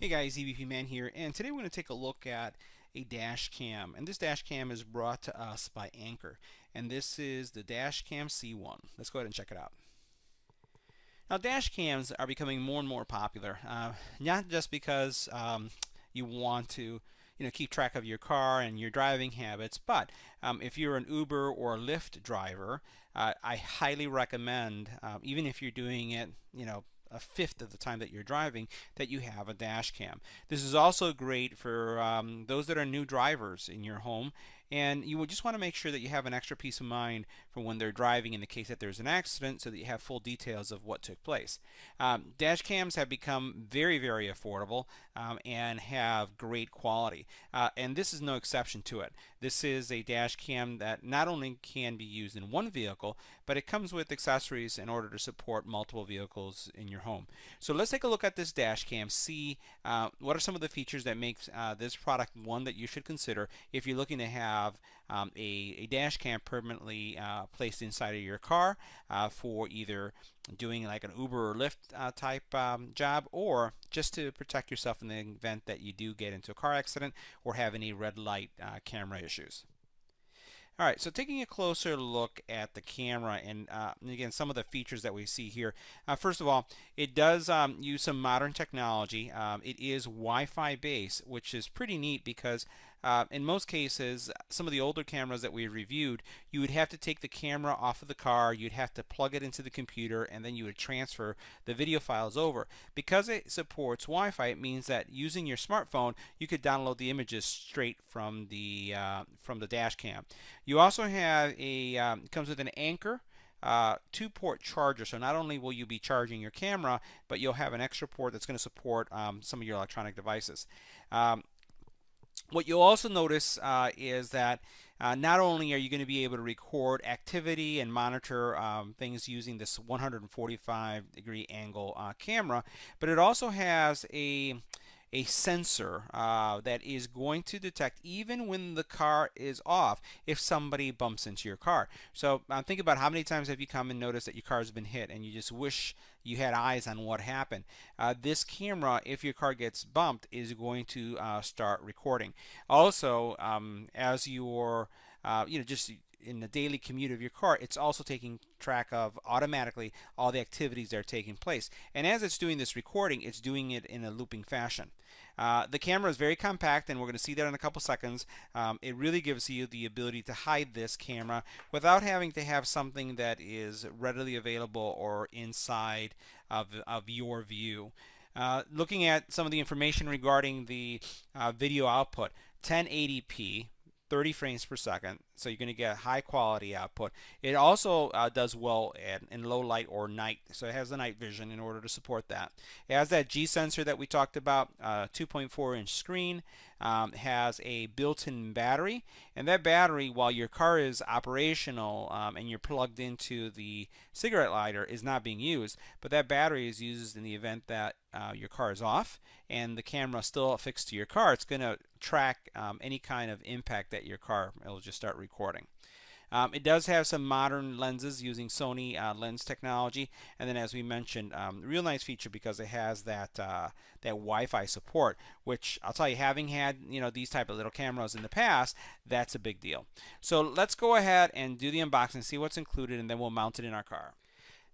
Hey guys, EBPMAN here, and today we're going to take a look at a dash cam. And this dash cam is brought to us by Anker, and this is the Dash Cam C1. Let's go ahead and check it out. Now, dash cams are becoming more and more popular, not just because you want to keep track of your car and your driving habits, but if you're an Uber or Lyft driver, I highly recommend, even if you're doing it, a fifth of the time that you're driving, that you have a dash cam. This is also great for those that are new drivers in your home, and you would just want to make sure that you have an extra peace of mind for when they're driving in the case that there's an accident, so that you have full details of what took place. Dash cams have become very, very affordable and have great quality, and this is no exception to it. This is a dash cam that not only can be used in one vehicle, but it comes with accessories in order to support multiple vehicles in your home. So let's take a look at this dash cam, see what are some of the features that makes this product one that you should consider if you're looking to have a dash cam permanently placed inside of your car for either doing like an Uber or Lyft type job, or just to protect yourself in the event that you do get into a car accident or have any red light camera issues. All right, so taking a closer look at the camera and again some of the features that we see here. First of all, it does use some modern technology. It is Wi-Fi based, which is pretty neat because in most cases, some of the older cameras that we reviewed, you would have to take the camera off of the car, you'd have to plug it into the computer, and then you would transfer the video files over. Because it supports Wi-Fi, it means that using your smartphone, you could download the images straight from the dash cam. You also have it comes with an Anker two-port charger, so not only will you be charging your camera, but you'll have an extra port that's going to support some of your electronic devices. What you'll also notice is that not only are you going to be able to record activity and monitor things using this 145-degree angle camera, but it also has a sensor that is going to detect, even when the car is off, if somebody bumps into your car. So think about how many times have you come and noticed that your car's been hit and you just wish you had eyes on what happened. This camera, if your car gets bumped, is going to start recording. Also, as you're just in the daily commute of your car, it's also taking track of automatically all the activities that are taking place. And as it's doing this recording, it's doing it in a looping fashion. The camera is very compact, and we're going to see that in a couple seconds. It really gives you the ability to hide this camera without having to have something that is readily available or inside of your view. Looking at some of the information regarding the video output, 1080p, 30 frames per second, so you're going to get high quality output. It also does well in low light or night, so it has the night vision in order to support that. It has that G sensor that we talked about, 2.4-inch screen, has a built-in battery, and that battery, while your car is operational and you're plugged into the cigarette lighter, is not being used, but that battery is used in the event that your car is off and the camera still affixed to your car. It's going to track any kind of impact that your car, it'll just start recording. It does have some modern lenses using Sony lens technology, and then as we mentioned, real nice feature because it has that Wi-Fi support, which I'll tell you, having had these type of little cameras in the past, that's a big deal. So let's go ahead and do the unboxing, see what's included, and then we'll mount it in our car.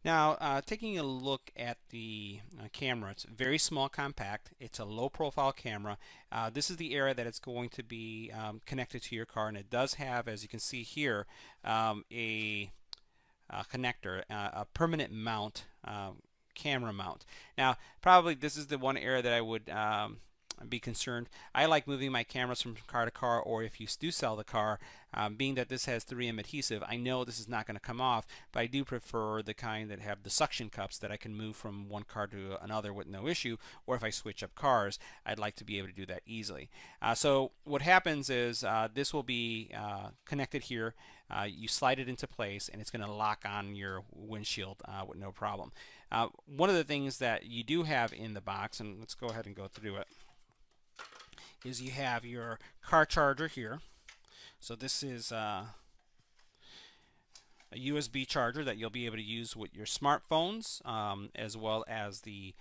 Now, taking a look at the camera, it's very small, compact. It's a low-profile camera. This is the area that it's going to be connected to your car, and it does have, as you can see here, a connector, a permanent mount, camera mount. Now, probably this is the one area that I would be concerned. I like moving my cameras from car to car, or if you do sell the car, being that this has 3M adhesive, I know this is not going to come off, but I do prefer the kind that have the suction cups that I can move from one car to another with no issue, or if I switch up cars, I'd like to be able to do that easily. So what happens is this will be connected here. You slide it into place and it's going to lock on your windshield with no problem. One of the things that you do have in the box, and let's go ahead and go through it, is you have your car charger here. So this is a USB charger that you'll be able to use with your smartphones, as well as the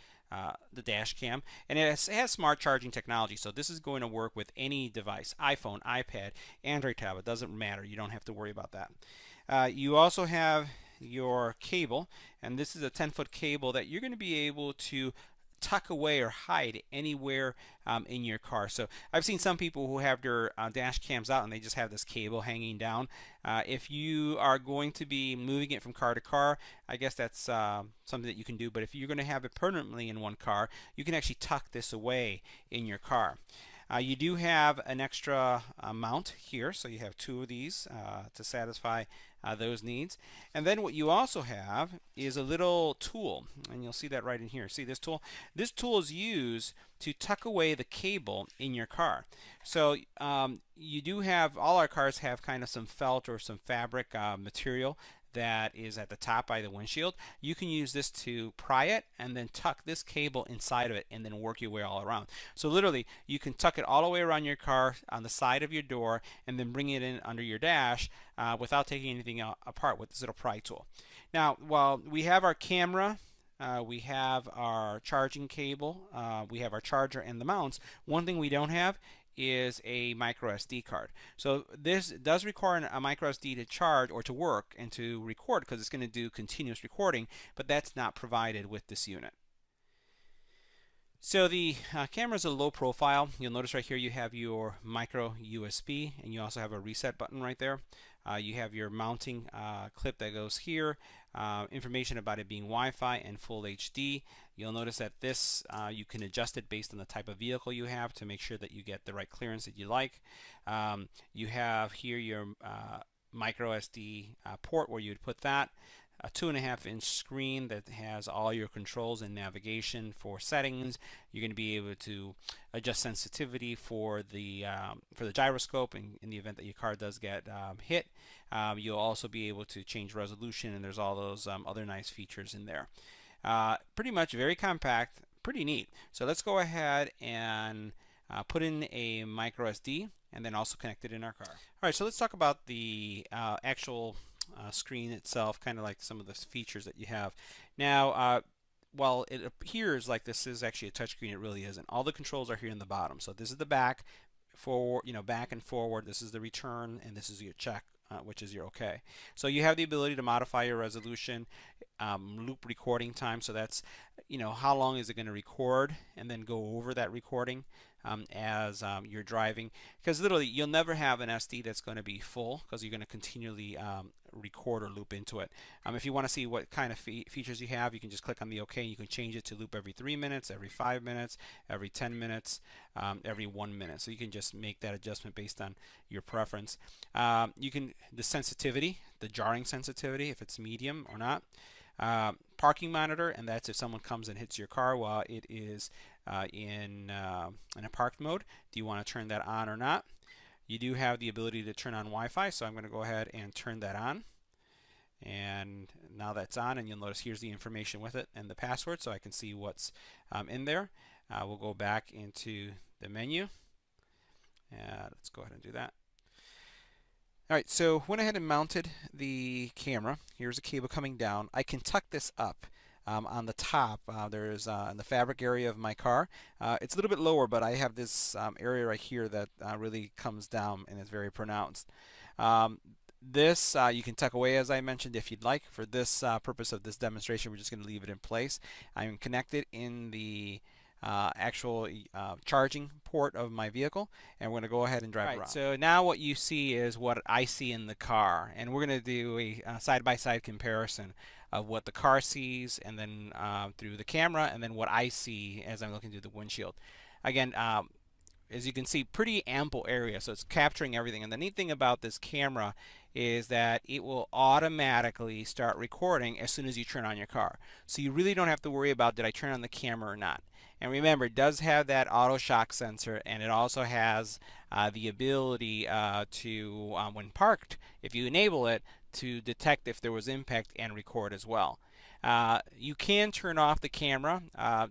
the dash cam, and it has smart charging technology, so this is going to work with any device: iPhone, iPad, Android tablet, doesn't matter. You don't have to worry about that. You also have your cable, and this is a 10-foot cable that you're going to be able to tuck away or hide anywhere in your car. So I've seen some people who have their dash cams out and they just have this cable hanging down. If you are going to be moving it from car to car, I guess that's something that you can do. But if you're going to have it permanently in one car, you can actually tuck this away in your car. You do have an extra mount here, so you have two of these to satisfy those needs. And then what you also have is a little tool, and you'll see that right in here. See this tool? This tool is used to tuck away the cable in your car. So you do have, all our cars have kind of some felt or some fabric material that is at the top by the windshield. You can use this to pry it and then tuck this cable inside of it and then work your way all around. So literally you can tuck it all the way around your car on the side of your door and then bring it in under your dash without taking anything apart with this little pry tool. Now, while we have our camera, we have our charging cable, we have our charger and the mounts, one thing we don't have is a microSD card. So this does require a microSD to charge or to work and to record, because it's going to do continuous recording, but that's not provided with this unit. So the camera is a low profile. You'll notice right here you have your micro USB, and you also have a reset button right there. You have your mounting clip that goes here, information about it being Wi-Fi and full HD. You'll notice that this you can adjust it based on the type of vehicle you have to make sure that you get the right clearance that you like. You have here your micro SD port where you'd put that. A 2.5-inch screen that has all your controls and navigation for settings. You're going to be able to adjust sensitivity for the gyroscope in the event that your car does get hit. You'll also be able to change resolution, and there's all those other nice features in there. Pretty much very compact, pretty neat. So let's go ahead and put in a micro SD and then also connect it in our car. All right, so let's talk about the actual screen itself, kind of like some of the features that you have. Now, while it appears like this is actually a touchscreen, it really isn't. All the controls are here in the bottom. So this is the back, forward, back and forward. This is the return, and this is your check, which is your OK. So you have the ability to modify your resolution, loop recording time. So that's how long is it going to record, and then go over that recording as you're driving, because literally you'll never have an SD that's going to be full, because you're going to continually record or loop into it. If you want to see what kind of features you have, you can just click on the OK. You can change it to loop every 3 minutes, every 5 minutes, every 10 minutes, every 1 minute. So you can just make that adjustment based on your preference. You can, the sensitivity, the jarring sensitivity, if it's medium or not. Parking monitor, and that's if someone comes and hits your car while it is in a parked mode. Do you want to turn that on or not? You do have the ability to turn on Wi-Fi, so I'm going to go ahead and turn that on. And now that's on, and you'll notice here's the information with it and the password, so I can see what's in there. We'll go back into the menu. Let's go ahead and do that. All right, so went ahead and mounted the camera. Here's a cable coming down. I can tuck this up on the top. There's in the fabric area of my car. It's a little bit lower, but I have this area right here that really comes down and is very pronounced. This you can tuck away, as I mentioned, if you'd like. For this purpose of this demonstration, we're just going to leave it in place. I'm connected in the actual charging port of my vehicle, and we're going to go ahead and drive around. So now what you see is what I see in the car, and we're going to do a side-by-side comparison of what the car sees, and then through the camera, and then what I see as I'm looking through the windshield. Again, as you can see, pretty ample area, so it's capturing everything. And the neat thing about this camera is that it will automatically start recording as soon as you turn on your car. So you really don't have to worry about, did I turn on the camera or not. And remember, it does have that auto shock sensor, and it also has the ability to, when parked, if you enable it, to detect if there was impact and record as well. You can turn off the camera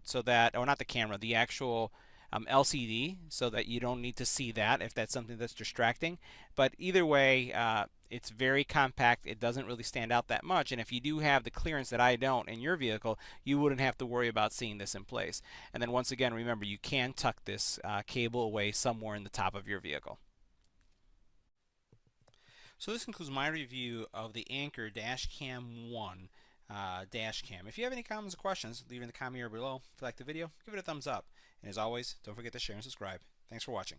so that, or not the camera, the actual LCD so that you don't need to see that if that's something that's distracting. But either way, it's very compact. It doesn't really stand out that much. And if you do have the clearance that I don't in your vehicle, you wouldn't have to worry about seeing this in place. And then once again, remember, you can tuck this cable away somewhere in the top of your vehicle. So this concludes my review of the Anker Dash Cam 1 dash cam. If you have any comments or questions, leave it in the comment area below. If you liked the video, give it a thumbs up. And as always, don't forget to share and subscribe. Thanks for watching.